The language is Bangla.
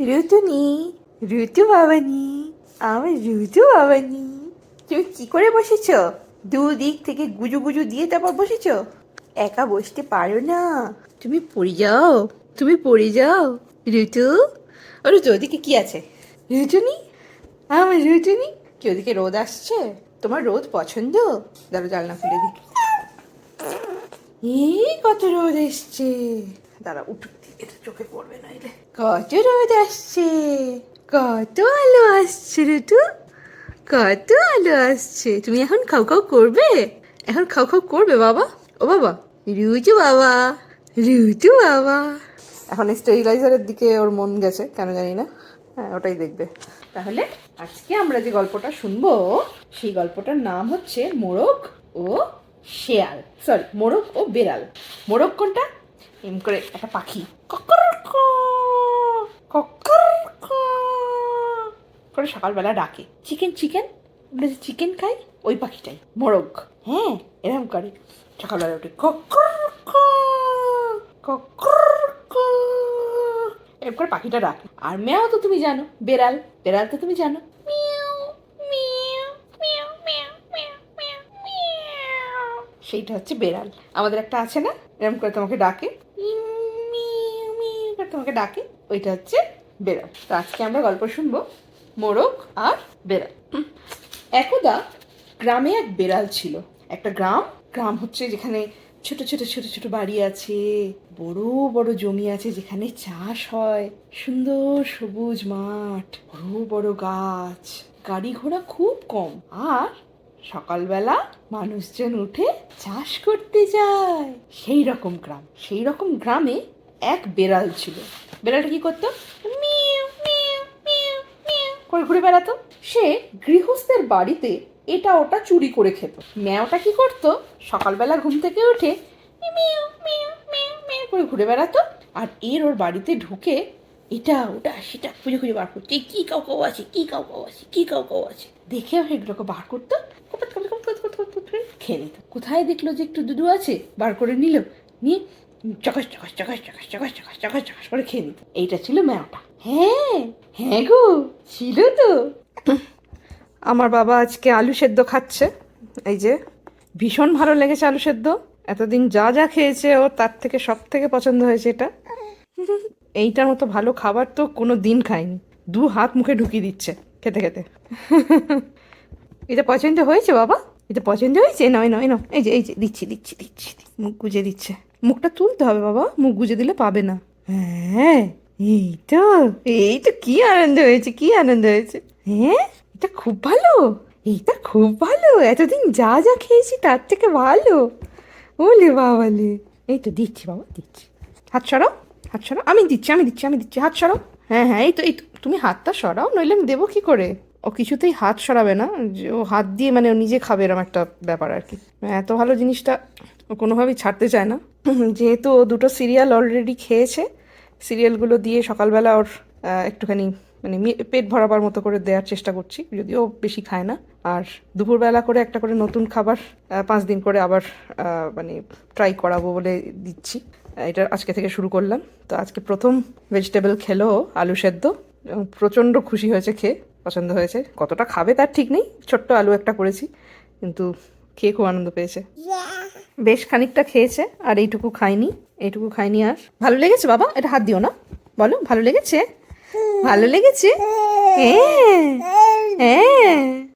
ঋতুনি, ঋতু বাবানি, আমার ঋতু বাবানি, তুমি কি করে বসেছ? দুদিক থেকে গুজু গুজু দিয়ে তারপর বসেছ? একা বসতে পারো না, তুমি পড়ে যাও, তুমি পড়ে যাও। ঋতু, ও ঋতু, ওদিকে কি আছে? ঋতুনি, আমার ঋতুনি, কি ওদিকে রোদ আসছে? তোমার রোদ পছন্দ? দাঁড়ো, জানলা খুলে দিই। এই কত রোদ এসছে, দাঁড়া উঠুক দিই, এটা চোখে পড়বে না এলে। কত রোদ আসছে, কত আলো আসছে ঋতু, কত আলো আসছে। তুমি এখন খাও খাও করবে, এখন খাও খাও করবে বাবা। ও বাবা, ঋতু বাবা, ঋতু বাবা। এখন স্টেরিলাইজারের দিকে ওর মন গেছে, কেন জানি না। হ্যাঁ, ওটাই দেখবে। তাহলে আজকে আমরা যে গল্পটা শুনবো, সেই গল্পটার নাম হচ্ছে মোরগ ও শেয়াল। সরি, মোরগ ও বেড়াল। মোরগ কোনটা? এম করে একটা পাখি, ককরক ককরক করে সকালবেলা ডাকে, চিকেন চিকেন। আমরা যে চিকেন খাই, ওই পাখিটাই মোরগ। হ্যাঁ, এরকম করে সকালবেলা উঠে ককরক ককরক এরকম করে পাখিটা ডাকে। আর ম্যাও তো তুমি জানো, বেড়াল, বেড়াল তো তুমি জানো, মিয়াও মিয়াও মিয়াও মিয়াও মিয়াও মিয়াও মিয়াও। সেইটা হচ্ছে বেড়াল। আমাদের একটা আছে না, এরকম করে তোমাকে ডাকে, মিয়াও মিয়াও করে তোমাকে ডাকে, ওইটা হচ্ছে বেড়াল। তো আজকে আমরা গল্প শুনবো মোরগ আর বেড়াল। একদা গ্রামে এক বেড়াল ছিল। একটা গ্রাম, গ্রাম হচ্ছে যেখানে ছোট ছোট ছোট ছোট বাড়ি আছে, বড় বড় জমি আছে যেখানে চাষ হয়, সুন্দর সবুজ মাঠ, বড় বড় গাছ, গাড়ি ঘোড়া খুব কম। আর সকালবেলা মানুষজন উঠে চাষ করতে যায়। সেই রকম গ্রাম, সেই রকম গ্রামে এক বেড়াল ছিল। বেড়ালটা কি করতো? মিউ মিউ মিউ মিউ করে ঘুরে বেড়াতো। সে গৃহস্থের বাড়িতে এটা ওটা চুরি করে খেত। ম্যাওটা কি করতো? সকালবেলা ঘুম থেকে উঠে মিউ মিউ মিউ মিউ করে ঘুরে বেড়াতো। আর ওর বাড়িতে ঢুকে এটা ওটা সেটা খুঁজে খুঁজে বার করতো, কি কাউ কাউ আছে, কি কাউ কাউ আছে, কি কাউ কাউ আছে। দেখে এগুলোকে বার করতো, খেয়ে নিত। কোথায় দেখলো যে একটু দুধু আছে, বার করে নিল, নিয়ে চকাস চকাস চকাস চকাস চকাস চকাস চকাস চকাস করে খেয়ে নিত। এইটা ছিল ম্যাওটা। হ্যাঁ হ্যাঁ গো, ছিল তো। আমার বাবা আজকে আলু সেদ্ধ খাচ্ছে, এই যে ভীষণ ভালো লেগেছে আলু সেদ্ধ। এতদিন যা যা খেয়েছে ও তার থেকে সব থেকে পছন্দ হয়েছে এটা। এইটার মতো ভালো খাবার তো কোনো দিন খায়নি। দু হাত মুখে ঢুকিয়ে দিচ্ছে খেতে খেতে। এটা পছন্দ হয়েছে বাবা, এটা পছন্দ হয়েছে? নয় নয় নয়, এই যে দিচ্ছি দিচ্ছি দিচ্ছি, মুখ গুজে দিচ্ছে। মুখটা তুলতে হবে বাবা, মুখ গুজে দিলে পাবে না। হ্যাঁ, এই তো, এই তো, কি আনন্দ হয়েছে, কি আনন্দ হয়েছে। হ্যাঁ, এটা খুব ভালো, এইটা খুব ভালো, এতদিন যা যা খেয়েছি তার থেকে ভালো। ওলে বাবালে, এই তো দিচ্ছি বাবা, দিচ্ছি। হাত সরাও, হাত সরাও, আমি দিচ্ছি আমি দিচ্ছি আমি দিচ্ছি, হাত সরাও। হ্যাঁ হ্যাঁ, এই তো এই তো, তুমি হাতটা সরাও, নইলে আমি দেবো কি করে। ও কিছুতেই হাত সরাবে না, ও হাত দিয়ে মানে ও নিজে খাবে, এরকম একটা ব্যাপার আর কি। এত ভালো জিনিসটা ও কোনোভাবেই ছাড়তে চায় না। যেহেতু ও দুটো সিরিয়াল অলরেডি খেয়েছে, সিরিয়ালগুলো দিয়ে সকালবেলা ওর একটুখানি মানে পেট ভরাবার মতো করে দেওয়ার চেষ্টা করছি, যদিও বেশি খায় না। আর দুপুরবেলা করে একটা করে নতুন খাবার 5 দিন করে আবার মানে ট্রাই করাবো বলে দিচ্ছি। এটা আজকে থেকে শুরু করলাম। তো আজকে প্রথম ভেজিটেবল খেলো আলু সেদ্ধ, এবং প্রচণ্ড খুশি হয়েছে খেয়ে, পছন্দ হয়েছে। কতটা খাবে তার ঠিক নেই, ছোট্ট আলু একটা করেছি, কিন্তু খেয়ে খুব আনন্দ পেয়েছে। বেশ খানিকটা খেয়েছে, আর এইটুকু খাইনি, এইটুকু খাইনি। আর ভালো লেগেছে বাবা? এটা হাত দিও না, বলো ভালো লেগেছে, ভালো লেগেছে। হ্যাঁ,